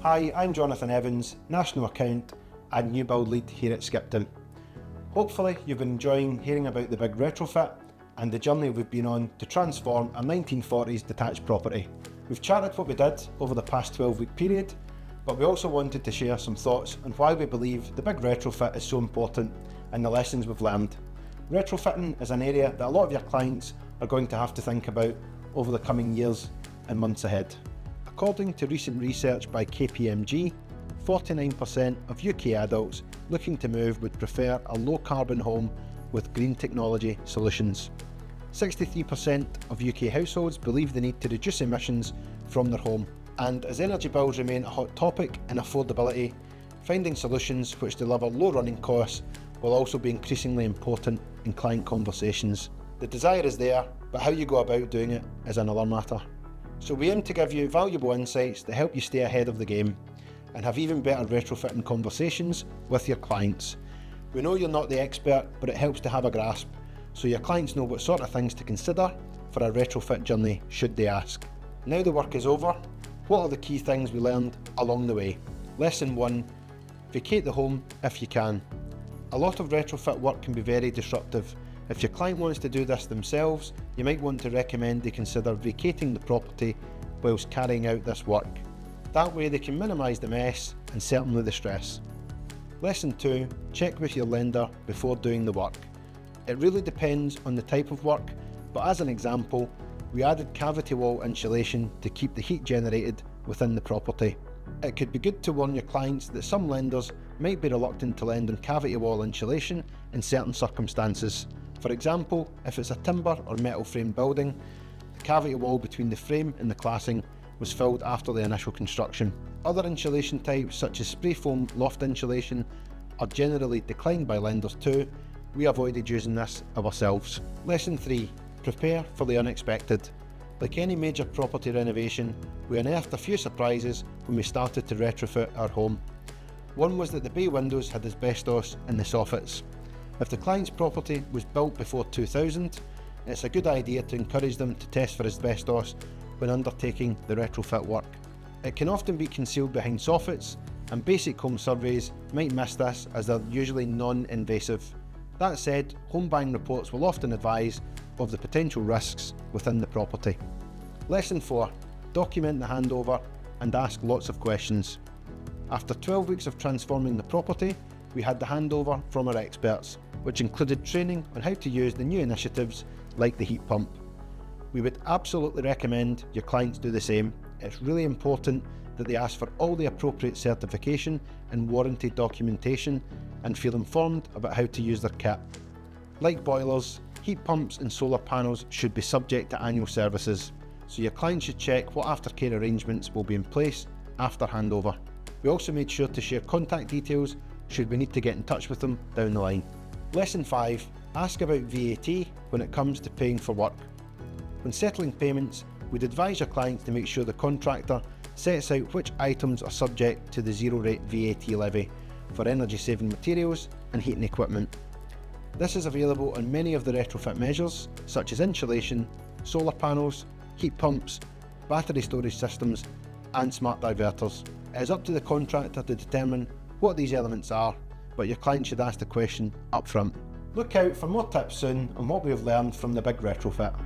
Hi, I'm Jonathan Evans, National Account and New Build Lead here at Skipton. Hopefully you've been enjoying hearing about the Big Retrofit and the journey we've been on to transform a 1940s detached property. We've chatted what we did over the past 12-week period, but we also wanted to share some thoughts on why we believe the Big Retrofit is so important and the lessons we've learned. Retrofitting is an area that a lot of your clients are going to have to think about over the coming years and months ahead. According to recent research by KPMG, 49% of UK adults looking to move would prefer a low carbon home with green technology solutions. 63% of UK households believe they need to reduce emissions from their home. And as energy bills remain a hot topic in affordability, finding solutions which deliver low running costs will also be increasingly important in client conversations. The desire is there, but how you go about doing it is another matter. So we aim to give you valuable insights to help you stay ahead of the game and have even better retrofitting conversations with your clients. We know you're not the expert, but it helps to have a grasp so your clients know what sort of things to consider for a retrofit journey should they ask. Now the work is over, what are the key things we learned along the way? Lesson 1, vacate the home if you can. A lot of retrofit work can be very disruptive. If your client wants to do this themselves, you might want to recommend they consider vacating the property whilst carrying out this work. That way they can minimise the mess and certainly the stress. Lesson 2, check with your lender before doing the work. It really depends on the type of work, but as an example, we added cavity wall insulation to keep the heat generated within the property. It could be good to warn your clients that some lenders might be reluctant to lend on cavity wall insulation in certain circumstances. For example, if it's a timber or metal frame building, the cavity wall between the frame and the classing was filled after the initial construction. Other insulation types such as spray foam loft insulation are generally declined by lenders too. We avoided using this ourselves. Lesson 3, prepare for the unexpected. Like any major property renovation, we unearthed a few surprises when we started to retrofit our home. One was that the bay windows had asbestos in the soffits. If the client's property was built before 2000, it's a good idea to encourage them to test for asbestos when undertaking the retrofit work. It can often be concealed behind soffits, and basic home surveys might miss this as they're usually non-invasive. That said, home buying reports will often advise of the potential risks within the property. Lesson 4, document the handover and ask lots of questions. After 12 weeks of transforming the property, we had the handover from our experts, which included training on how to use the new initiatives like the heat pump. We would absolutely recommend your clients do the same. It's really important that they ask for all the appropriate certification and warranty documentation and feel informed about how to use their kit. Like boilers, heat pumps and solar panels should be subject to annual services, so your client should check what aftercare arrangements will be in place after handover. We also made sure to share contact details should we need to get in touch with them down the line. Lesson 5, ask about VAT when it comes to paying for work. When settling payments, we'd advise your clients to make sure the contractor sets out which items are subject to the zero rate VAT levy for energy saving materials and heating equipment. This is available on many of the retrofit measures such as insulation, solar panels, heat pumps, battery storage systems and smart diverters. It is up to the contractor to determine what these elements are, but your client should ask the question up front. Look out for more tips soon on what we have learned from the Big Retrofit.